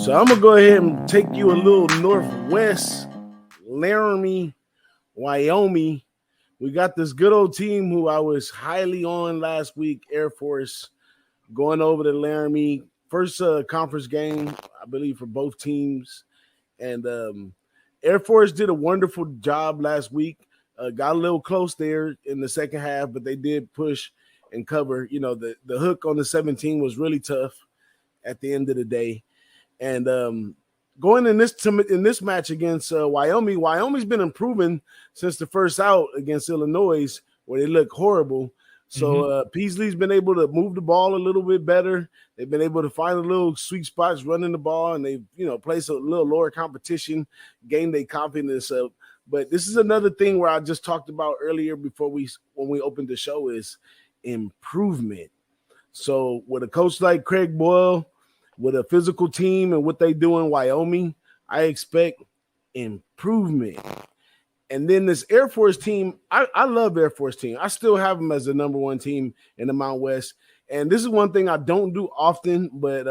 So I'm gonna go ahead and take you a little northwest, Laramie, Wyoming. We got this good old team who I was highly on last week, Air Force, going over to Laramie. First conference game, I believe, for both teams. And Air Force did a wonderful job last week. Got a little close there in the second half, but they did push and cover. You know, the hook on the 17 was really tough at the end of the day. And going in this match against Wyoming, Wyoming's been improving since the first out against Illinois, where they look horrible. So Peasley's been able to move the ball a little bit better. They've been able to find a little sweet spots running the ball, and they've placed a little lower competition, gained their confidence up. But this is another thing where I just talked about earlier when we opened the show is improvement. So with a coach like Craig Boyle, with a physical team and what they do in Wyoming, I expect improvement. And then this Air Force team, I love Air Force team. I still have them as the number one team in the Mountain West. And this is one thing I don't do often, but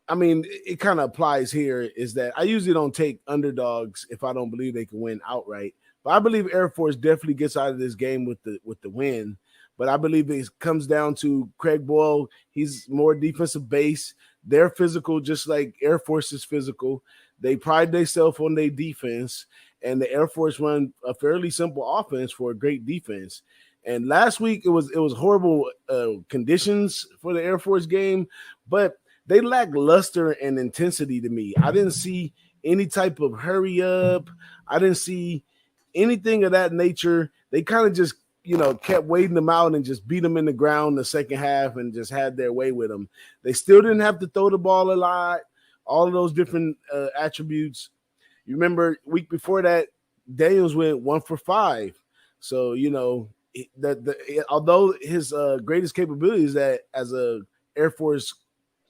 I mean, it kind of applies here, is that I usually don't take underdogs if I don't believe they can win outright. But I believe Air Force definitely gets out of this game with the win. But I believe it comes down to Craig Boyle. He's more defensive base. They're physical, just like Air Force is physical. They pride themselves on their defense, and the Air Force run a fairly simple offense for a great defense. And last week it was horrible conditions for the Air Force game, but they lack luster and intensity to me. I didn't see any type of hurry up. I didn't see anything of that nature. They kind of just kept waiting them out and just beat them in the ground the second half and just had their way with them. They still didn't have to throw the ball a lot, all of those different attributes. You remember week before that, Daniels went 1 for 5. So, although his greatest capability is that as a Air Force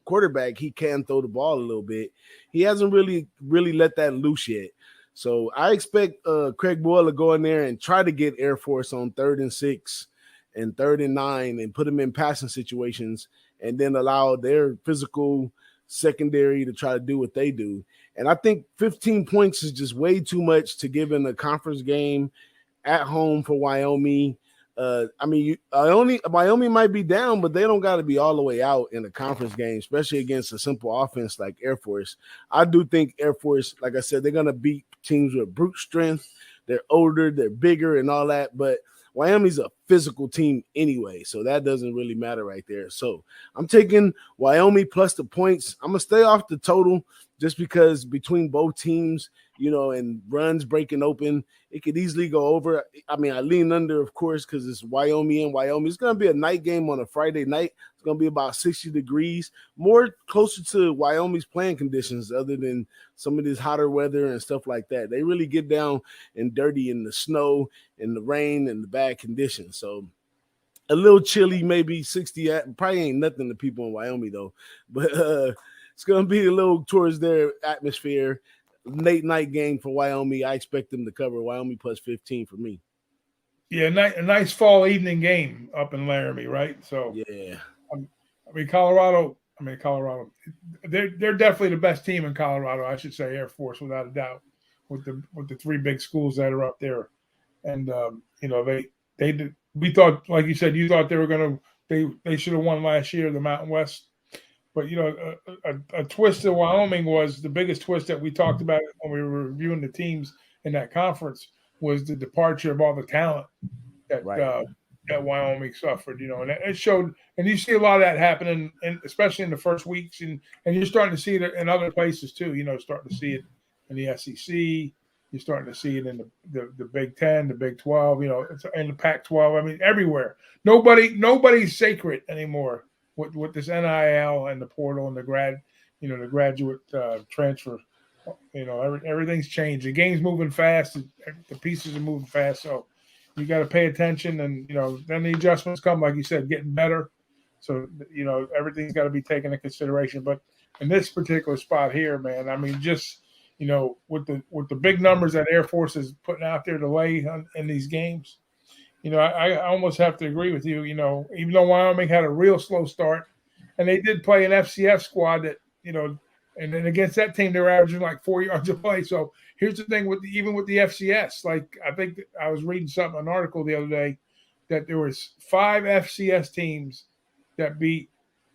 quarterback, he can throw the ball a little bit. He hasn't really let that loose yet. So I expect Craig Boyle to go in there and try to get Air Force on 3rd and 6 and 3rd and 9 and put them in passing situations and then allow their physical secondary to try to do what they do. And I think 15 points is just way too much to give in a conference game at home for Wyoming. Wyoming might be down, but they don't got to be all the way out in a conference game, especially against a simple offense like Air Force. I do think Air Force, like I said, they're going to beat teams with brute strength. They're older, they're bigger and all that, but Wyoming's a physical team anyway, so that doesn't really matter right there. So I'm taking Wyoming plus the points. I'm going to stay off the total just because between both teams, and runs breaking open, it could easily go over. I mean, I lean under, of course, because it's Wyoming and Wyoming. It's going to be a night game on a Friday night. It's going to be about 60 degrees, more closer to Wyoming's playing conditions other than some of this hotter weather and stuff like that. They really get down and dirty in the snow and the rain and the bad conditions. So a little chilly, maybe 60. Probably ain't nothing to people in Wyoming, though. But it's going to be a little towards their atmosphere. Late night game for Wyoming. I expect them to cover. Wyoming plus 15 for me. Yeah, a nice fall evening game up in Laramie, right? So yeah, Colorado. They're definitely the best team in Colorado. I should say Air Force without a doubt, with the 3 big schools that are up there, and they did. We thought, like you said, you thought they were going to. They should have won last year, the Mountain West. But, a twist of Wyoming was the biggest twist that we talked about when we were reviewing the teams in that conference was the departure of all the talent that that Wyoming suffered, and it showed. And you see a lot of that happening, especially in the first weeks. And you're starting to see it in other places too, starting to see it in the SEC. You're starting to see it in the Big 10, the Big 12, in the Pac-12. I mean, everywhere. Nobody's sacred anymore. With this NIL and the portal and the graduate transfer, everything's changed. The game's moving fast. The pieces are moving fast. So you got to pay attention. And, then the adjustments come, like you said, getting better. So, everything's got to be taken into consideration. But in this particular spot here, man, I mean, just, with the big numbers that Air Force is putting out there to lay in these games, I almost have to agree with you, even though Wyoming had a real slow start and they did play an FCS squad that, And then against that team, they were averaging like 4 yards a play. So here's the thing even with the FCS, like I think I was reading an article the other day that there was 5 FCS teams that beat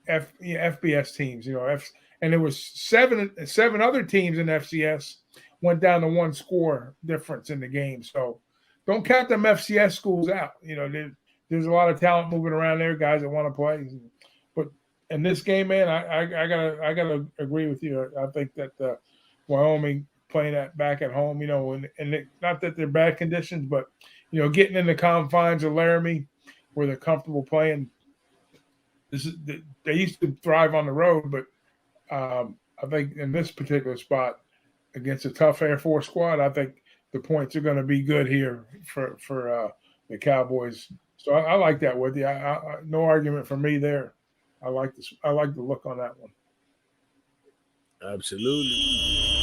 FBS teams, and there was seven other teams in FCS went down to 1 score difference in the game. So don't count them FCS schools out. There's a lot of talent moving around there, guys that want to play. But in this game, man, I gotta agree with you. I think that Wyoming playing that back at home, and not that they're bad conditions, but getting in the confines of Laramie where they're comfortable playing. They used to thrive on the road, but I think in this particular spot against a tough Air Force squad, I think the points are going to be good here for the Cowboys. So I like that with you. No argument for me there. I like this. I like the look on that one. Absolutely.